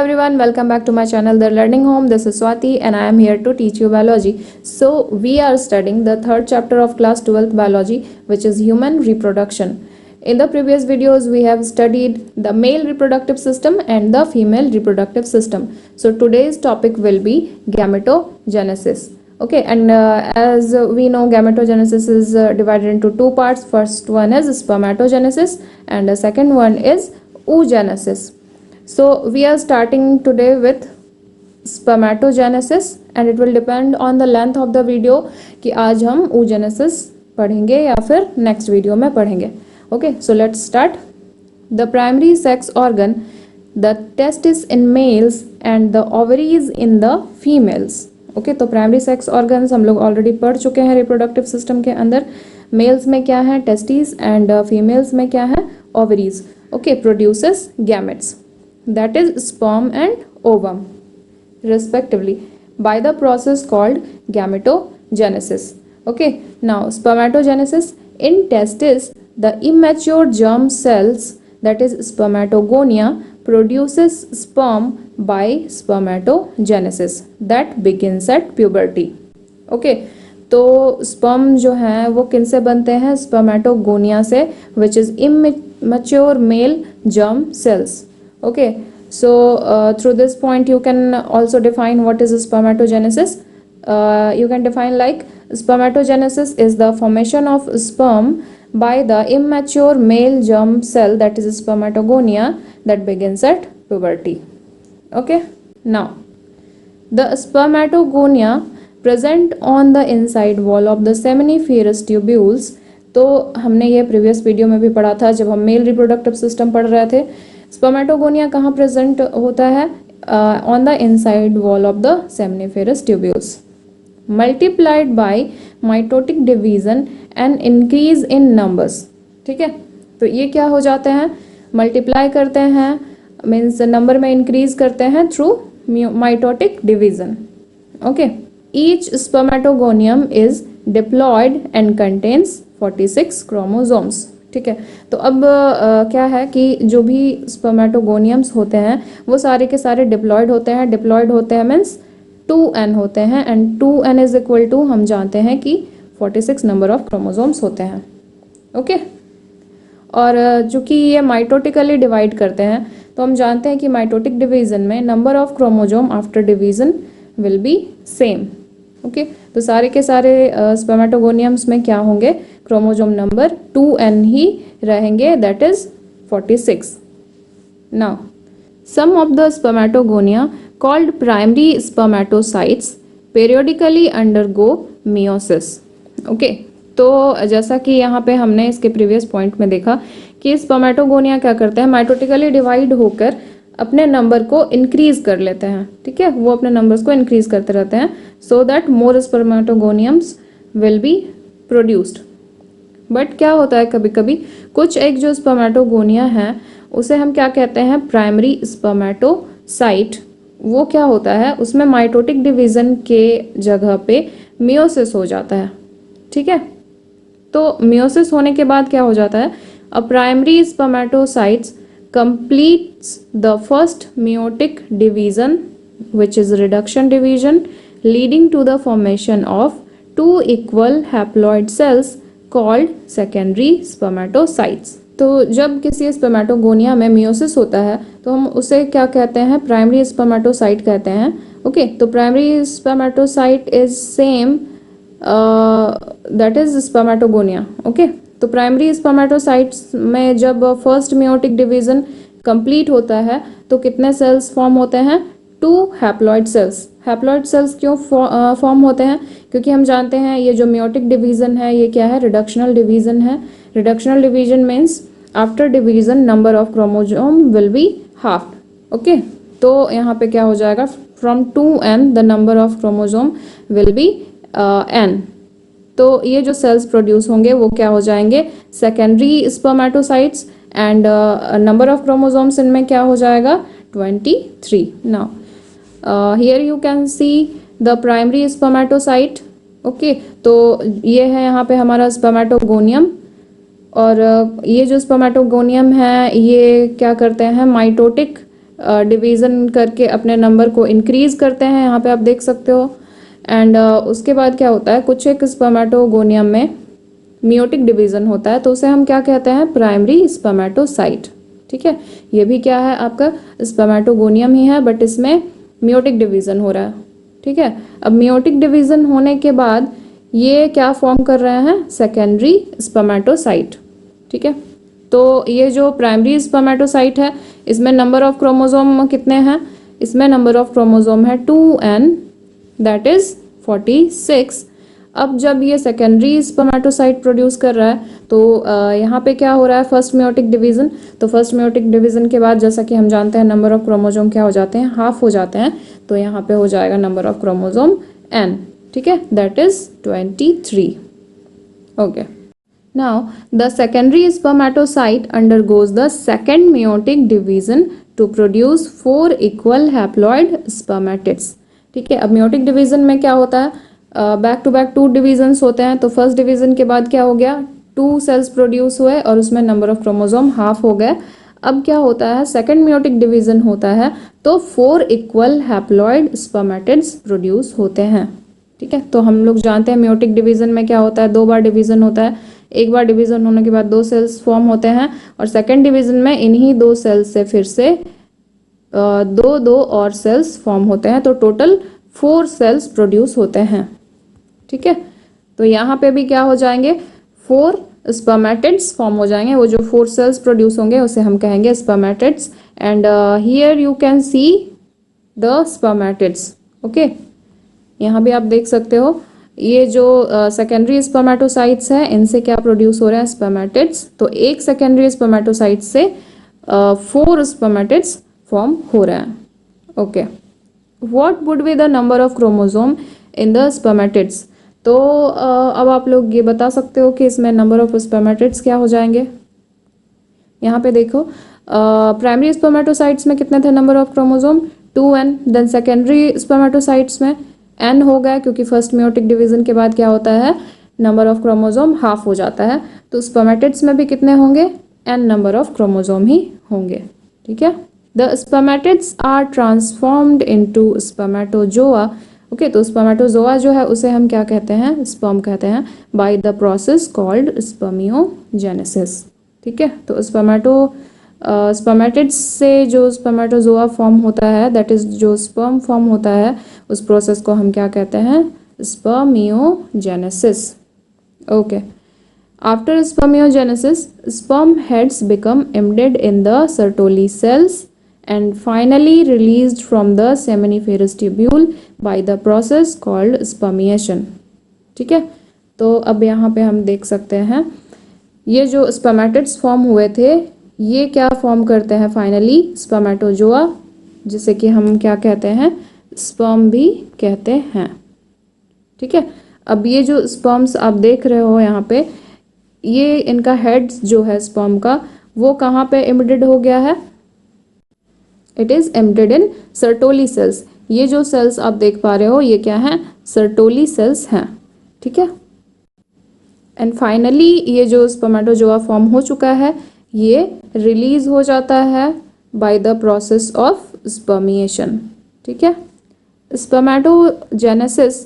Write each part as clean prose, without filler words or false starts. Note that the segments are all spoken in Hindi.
everyone, welcome back to my channel The Learning Home. This is Swati and I am here to teach you biology. So we are studying the third chapter of class 12th biology, which is human reproduction. In the previous videos we have studied the male reproductive system and the female reproductive system. So today's topic will be gametogenesis. Okay, and as we know, gametogenesis is divided into two parts. First one is spermatogenesis and the second one is oogenesis. So we are starting today with spermatogenesis and it will depend on the length of the video कि आज हम oogenesis पढ़ेंगे या फिर next video में पढ़ेंगे. Okay, so let's start. The primary sex organ, the testis in males and the ovaries in the females. Okay, तो primary sex organs हम लोग already पढ़ चुके हैं reproductive system के अंदर. Males में क्या है testes and females में क्या है ovaries. Okay, produces gametes. That is sperm and ovum respectively by the process called gametogenesis. Okay, now spermatogenesis. In testis, the immature germ cells, that is spermatogonia, produces sperm by spermatogenesis that begins at puberty. Okay, तो sperm जो है वो किन से बनते हैं? spermatogonia से, which is immature male germ cells. Okay, so through this point you can also define what is spermatogenesis. You can define like spermatogenesis is the formation of sperm by the immature male germ cell, that is spermatogonia, that begins at puberty. Okay, now the spermatogonia present on the inside wall of the seminiferous tubules. तो हमने ये प्रीवियस वीडियो में भी पढ़ा था जब हम मेल रिप्रोडक्टिव सिस्टम पढ़ रहे थे. स्पर्मेटोगोनिया कहाँ प्रेजेंट होता है? On the inside wall of the seminiferous tubules. Multiplied by mitotic division and increase in numbers. ठीक है, तो ये क्या हो जाते हैं? मल्टीप्लाई करते हैं, मीन्स नंबर में इंक्रीज करते हैं through mitotic division. Okay, each spermatogonium is diploid and contains 46 chromosomes. ठीक है, तो अब क्या है कि जो भी स्पर्मेटोगोनियम्स होते हैं वो सारे के सारे डिप्लॉयड होते हैं. डिप्लॉयड होते हैं मीन्स 2n होते हैं and 2n is equal to हम जानते हैं कि 46 नंबर ऑफ क्रोमोसोम्स होते हैं. ओके, और चूँकि ये माइटोटिकली डिवाइड करते हैं तो हम जानते हैं कि माइटोटिक डिवीजन में number of chromosome after division will be same. Okay, तो सारे के सारे स्पर्मेटोगोनियम्स में क्या होंगे? क्रोमोसोम नंबर 2n ही रहेंगे, that is 46. Now some of the spermatogonia called primary spermatocytes periodically undergo meiosis. Okay, तो जैसा कि यहाँ पे हमने इसके प्रीवियस पॉइंट में देखा कि स्पर्मेटोगोनिया क्या करते हैं? माइटोटिकली डिवाइड होकर अपने नंबर को इंक्रीज कर लेते हैं. ठीक है, वो अपने नंबर्स को इंक्रीज करते रहते हैं so that more spermatogoniums will be produced. But क्या होता है, कभी कभी कुछ एक जो स्पर्मेटोगोनिया है उसे हम क्या कहते हैं? Primary spermatocyte. वो क्या होता है, उसमें माइटोटिक डिवीजन के जगह पे मियोसिस हो जाता है. ठीक है, तो मियोसिस होने के बाद क्या हो जाता है? A primary spermatocytes completes the first meiotic division, which is reduction division, leading to the formation of two equal haploid cells called secondary spermatocytes. तो जब किसी स्पर्मेटोगोनिया में मियोसिस होता है तो हम उसे क्या कहते हैं? प्राइमरी स्पर्मेटोसाइट कहते हैं. ओके, तो primary spermatocyte is same that is spermatogonia. Okay, तो प्राइमरी स्पर्मेटोसाइट्स में जब फर्स्ट मियोटिक डिवीजन कंप्लीट होता है तो कितने सेल्स फॉर्म होते हैं? 2 हैप्लॉइड सेल्स. हैप्लॉइड सेल्स क्यों फॉर्म होते हैं? क्योंकि हम जानते हैं ये जो मियोटिक डिवीजन है ये क्या है? रिडक्शनल डिवीजन है. Reductional division means after division number of chromosome will be half. Okay, तो यहाँ पे क्या हो जाएगा? From 2n the number of chromosome will be n. तो ये जो सेल्स प्रोड्यूस होंगे वो क्या हो जाएंगे? Secondary spermatocytes and number of chromosomes इनमें क्या हो जाएगा? 23. Now here you can see the primary spermatocyte. Okay, तो ये है यहाँ पे हमारा स्पर्मेटोगोनियम और ये जो स्पर्मेटोगोनियम है ये क्या करते हैं? माइटोटिक डिवीज़न करके अपने नंबर को इंक्रीज करते हैं, यहाँ पे आप देख सकते हो। एंड उसके बाद क्या होता है, कुछ एक स्पर्मेटोगोनियम में मियोटिक डिवीज़न होता है, तो उसे हम क्या कहते हैं, प्राइमरी स्पर्मेटोसाइट। ठीक है, ये भी क्या है, आपका स्पर्मेटोगोनियम ही है, बट इसमें मियोटिक डिवीज़न हो रहा है। ठीक है, अब मियोटिक डिवीज़न होने के बाद ये क्या फॉर्म कर रहे हैं, सेकेंडरी स्पर्मेटोसाइट। ठीक है, तो ये जो प्राइमरी स्पर्मेटोसाइट है, इसमें नंबर ऑफ क्रोमोसोम कितने हैं, इसमें नंबर ऑफ क्रोमोसोम है 2n, दैट इज 46। अब जब ये सेकेंडरी स्पर्मेटोसाइट प्रोड्यूस कर रहा है, तो यहाँ पे क्या हो रहा है, फर्स्ट मियोटिक डिवीज़न। तो फर्स्ट मियोटिक डिवीज़न के बाद जैसा कि हम जानते हैं नंबर ऑफ क्रोमोसोम क्या हो जाते हैं, हाफ हो जाते हैं, तो यहाँ पे हो जाएगा नंबर ऑफ क्रोमोसोम n। ठीक है, that is 23। Okay, now the secondary spermatocyte undergoes the second meiotic division to produce 4 equal haploid spermatids। ठीक है, अब meiotic division में क्या होता है, बैक टू बैक 2 डिविजन्स होते हैं। तो फर्स्ट डिवीजन के बाद क्या हो गया, 2 सेल्स प्रोड्यूस हुए और उसमें नंबर ऑफ क्रोमोसोम हाफ हो गए। अब क्या होता है, सेकेंड मियोटिक डिवीजन होता है, तो 4 इक्वल हैप्लॉइड स्पर्मेटिड्स प्रोड्यूस होते हैं। ठीक है, तो हम लोग जानते हैं मियोटिक डिवीजन में क्या होता है, 2 बार डिवीजन होता है। एक बार डिवीजन होने के बाद 2 सेल्स फॉर्म होते हैं, और सेकेंड डिवीजन में इन्हीं 2 सेल्स से फिर से 2 और सेल्स फॉर्म होते हैं, तो टोटल 4 सेल्स प्रोड्यूस होते हैं। ठीक है, तो यहाँ पे भी क्या हो जाएंगे, 4 स्पर्मेटिड्स फॉर्म हो जाएंगे। वो जो 4 सेल्स प्रोड्यूस होंगे उसे हम कहेंगे spermatids. And here you can see the spermatids. Okay, यहाँ भी आप देख सकते हो, ये जो सेकेंडरी स्पर्मेटोसाइट्स हैं, इनसे क्या प्रोड्यूस हो रहा है, स्पर्मेटिड्स। तो एक सेकेंडरी स्पर्मेटोसाइट से 4 स्पर्मेटिड्स फॉर्म हो रहे हैं। Okay, what would be the number of chromosome in the spermatids. तो अब आप लोग ये बता सकते हो कि इसमें नंबर ऑफ स्पर्मेटिड्स क्या हो जाएंगे। यहाँ पे देखो, प्राइमरी स्पर्मेटोसाइट्स में कितने थे number of chromosome, 2n। Then secondary spermatocytes में n हो गया, क्योंकि फर्स्ट मियोटिक डिवीजन के बाद क्या होता है, नंबर ऑफ क्रोमोसोम हाफ हो जाता है। तो स्पर्मेटिड्स में भी कितने होंगे, n नंबर ऑफ क्रोमोसोम ही होंगे। ठीक है, the spermatids are transformed into spermatozoa. Okay, तो स्पर्मेटोजोआ जो है उसे हम क्या कहते हैं, स्पर्म कहते हैं, bye the process called spermiogenesis. ठीक है, तो स्पर्मेटिड्स से जो स्पर्मेटोजोआ फॉर्म होता है, दैट इज जो स्पर्म फॉर्म होता है, उस प्रोसेस को हम क्या कहते हैं, spermiogenesis. Okay, after spermiogenesis sperm heads become embedded in the Sertoli cells and finally released from the seminiferous tubule by the process called spermiation। ठीक है, तो अब यहाँ पे हम देख सकते हैं ये जो स्पर्मेटिड्स फॉर्म हुए थे, ये क्या फॉर्म करते हैं फाइनली, स्पर्मेटोजोआ, जिसे कि हम क्या कहते हैं, स्पर्म भी कहते हैं। ठीक है, अब ये जो स्पर्म्स आप देख रहे हो यहाँ पे, ये इनका हेड्स जो है स्पर्म का, वो कहाँ पे एम्बेडेड हो गया है, it is embedded in Sertoli cells. ये जो सेल्स आप देख पा रहे हो, ये क्या हैं, सर्टोली सेल्स हैं। ठीक है, एंड फाइनली ये जो स्पर्मेटोजोआ फॉर्म हो चुका है, ये रिलीज हो जाता है by the process of spermiation. ठीक है, spermatogenesis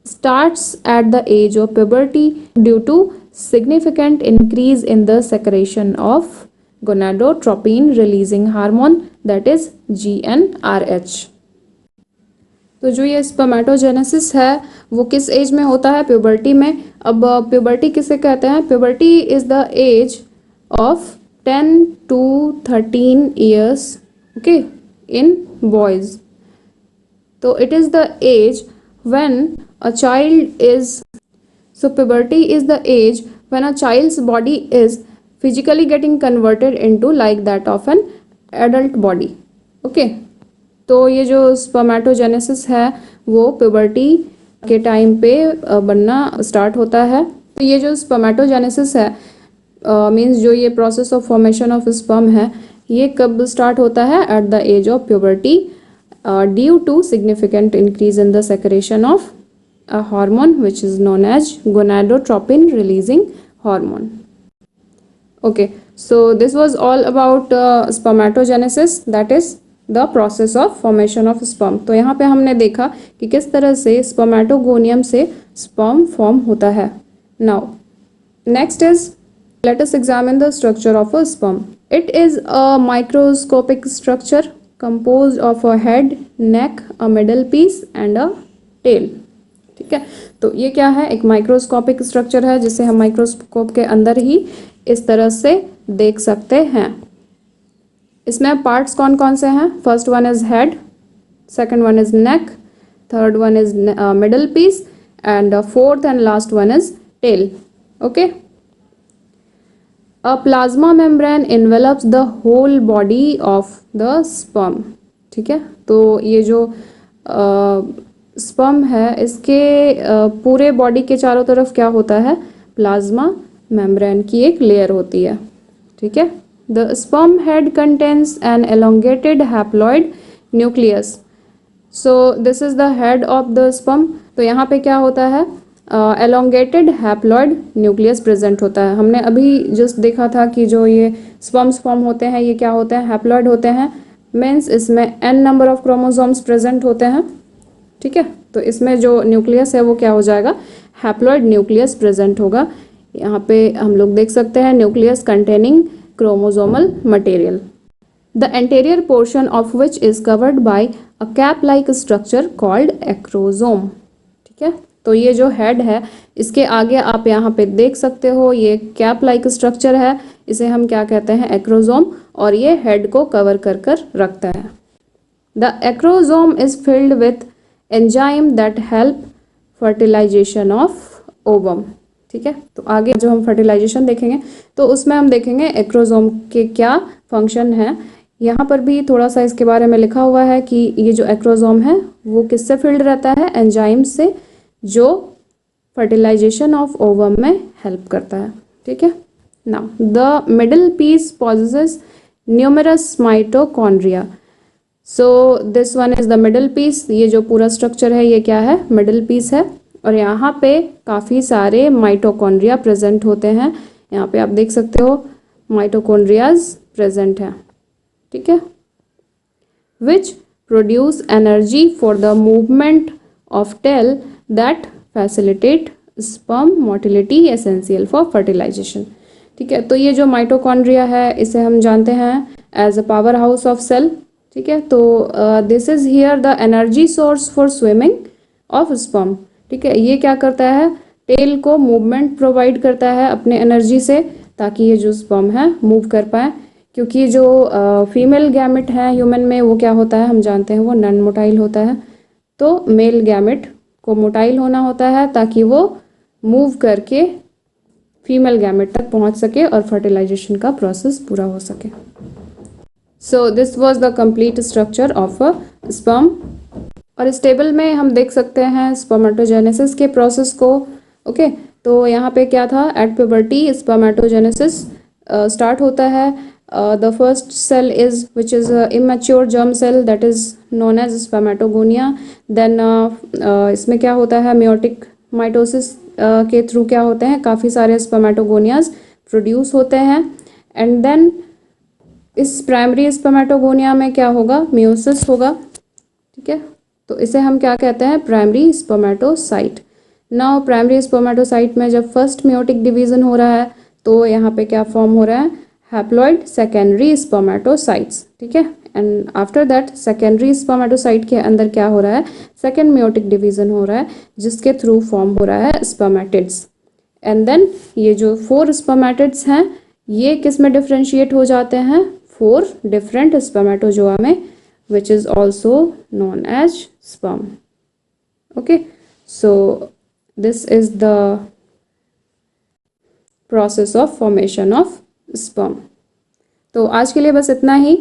starts at the age of puberty due to significant increase in the secretion of gonadotropin releasing hormone, that is GnRH। तो जो ये स्पर्मेटोजेनेसिस है वो किस एज में होता है, प्यूबर्टी में। अब प्यूबर्टी किसे कहते हैं, puberty is the age of 10 to 13 years, okay, in boys. तो it is the age when a child is, so puberty is the age when a child's body is physically getting converted into like that of an adult body। Okay, तो ये जो स्पर्मेटोजेनेसिस है वो प्यूबर्टी के टाइम पे बनना स्टार्ट होता है। तो ये जो स्पर्मेटोजेनेसिस है, मींस जो ये process of formation of sperm है, ये कब स्टार्ट होता है, at the age of puberty, due to significant increase in the secretion of a hormone which is known as gonadotropin releasing hormone. Okay, so this was all about spermatogenesis, that is the process of formation of sperm. तो यहाँ पे हमने देखा कि किस तरह से स्पर्मेटोगोनियम से स्पर्म फॉर्म होता है। Now next is let us examine the structure of a sperm. It is a microscopic structure composed of a head, neck, a middle piece and a tail. ठीक है, तो ये क्या है, एक माइक्रोस्कोपिक स्ट्रक्चर है जिसे हम माइक्रोस्कोप के अंदर ही इस तरह से देख सकते हैं। इसमें पार्ट्स कौन कौन से हैं? First one is head, second one is neck, third one is middle piece and fourth and last one is tail. Okay, A plasma membrane envelops the whole body of the sperm. ठीक है, तो ये जो स्पर्म है इसके पूरे बॉडी के चारों तरफ क्या होता है? प्लाज्मा मेम्ब्रेन की एक लेयर होती है। ठीक है, the sperm head contains an elongated haploid nucleus. So this is the head of the sperm. तो यहाँ पे क्या होता है? एलोंगेटेड हैप्लॉइड न्यूक्लियस प्रेजेंट होता है। हमने अभी जस्ट देखा था कि जो ये स्पर्म्स फॉर्म होते हैं ये क्या होते हैं? हैप्लॉइड होते हैं। मीन्स इसमें n number of chromosomes present होते हैं। ठीक है, तो इसमें जो न्यूक्लियस है वो क्या हो जाएगा? हैप्लॉइड न्यूक्लियस प्रेजेंट होगा। यहाँ पे हम लोग देख सकते हैं nucleus containing chromosomal material, the anterior portion of which is covered by a cap like structure called acrosome. ठीक है, तो ये जो हेड है इसके आगे आप यहाँ पे देख सकते हो ये कैप लाइक स्ट्रक्चर है, इसे हम क्या कहते हैं? एक्रोसोम, और ये हेड को कवर कर कर रखता है। The acrosome is filled with enzyme that help fertilization of ovum. ठीक है, तो आगे जो हम फर्टिलाइजेशन देखेंगे तो उसमें हम देखेंगे एक्रोसोम के क्या फंक्शन है। यहाँ पर भी थोड़ा सा इसके बारे में लिखा हुआ है कि ये जो एक्रोसोम है वो किससे फिल्ड रहता है? एंजाइम से, जो फर्टिलाइजेशन ऑफ ओवम में हेल्प करता है। ठीक है, now the middle piece possesses numerous mitochondria. So this one is the middle piece. ये जो पूरा स्ट्रक्चर है ये क्या है? मिडल पीस है, और यहाँ पे काफ़ी सारे माइटोकॉन्ड्रिया प्रेजेंट होते हैं। यहाँ पे आप देख सकते हो माइटोकॉन्ड्रियाज प्रेजेंट हैं। ठीक है, which produce energy for the movement of tail that facilitate sperm motility essential for fertilization। ठीक है, तो ये जो माइटोकॉन्ड्रिया है इसे हम जानते हैं as a power house of cell. ठीक है, तो this is here the energy source for swimming of sperm. ठीक है, ये क्या करता है? टेल को मूवमेंट प्रोवाइड करता है अपने एनर्जी से, ताकि ये जो स्पर्म है मूव कर पाए। क्योंकि जो फीमेल गैमेट है ह्यूमन में वो क्या होता है? हम जानते हैं वो नॉन मोटाइल होता है। तो मेल गैमेट को मोटाइल होना होता है ताकि वो मूव करके फीमेल गैमेट तक पहुंच सके और फर्टिलाइजेशन का प्रोसेस पूरा हो सके। So this was the complete structure of a sperm. और इस टेबल में हम देख सकते हैं स्पर्मेटोजेनेसिस के प्रोसेस को। ओके, तो यहाँ पे क्या था? एट प्यूबर्टी स्पर्मेटोजेनेसिस स्टार्ट होता है। The first cell is which is a immature germ cell that is known as spermatogonia. Then इसमें क्या होता है? meiotic mitosis के थ्रू क्या होते हैं? काफ़ी सारे स्पर्मेटोगोनियाज प्रोड्यूस होते हैं। एंड देन इस प्राइमरी स्पर्मेटोगोनिया में क्या होगा? मियोसिस होगा। ठीक है, तो इसे हम क्या कहते हैं? Primary spermatocyte. Now primary spermatocyte में जब फर्स्ट मियोटिक डिवीजन हो रहा है तो यहाँ पे क्या फॉर्म हो रहा है? Haploid secondary spermatocytes. ठीक है, and after that secondary spermatocyte के अंदर क्या हो रहा है? सेकेंड मियोटिक डिवीजन हो रहा है जिसके थ्रू फॉर्म हो रहा है स्पर्मेटिड्स। एंड देन ये जो 4 स्पर्मेटिड्स हैं ये किस में डिफ्रेंशिएट हो जाते हैं? 4 डिफरेंट स्पर्मेटोजोआ में, which is also known as sperm. Okay, so this is the process of formation of sperm. तो आज के लिए बस इतना ही।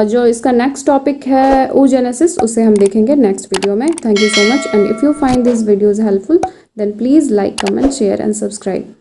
जो इसका नेक्स्ट टॉपिक है oogenesis, उसे हम देखेंगे नेक्स्ट वीडियो में। Thank you so much, and if you find this videos helpful then please like, comment, share and subscribe.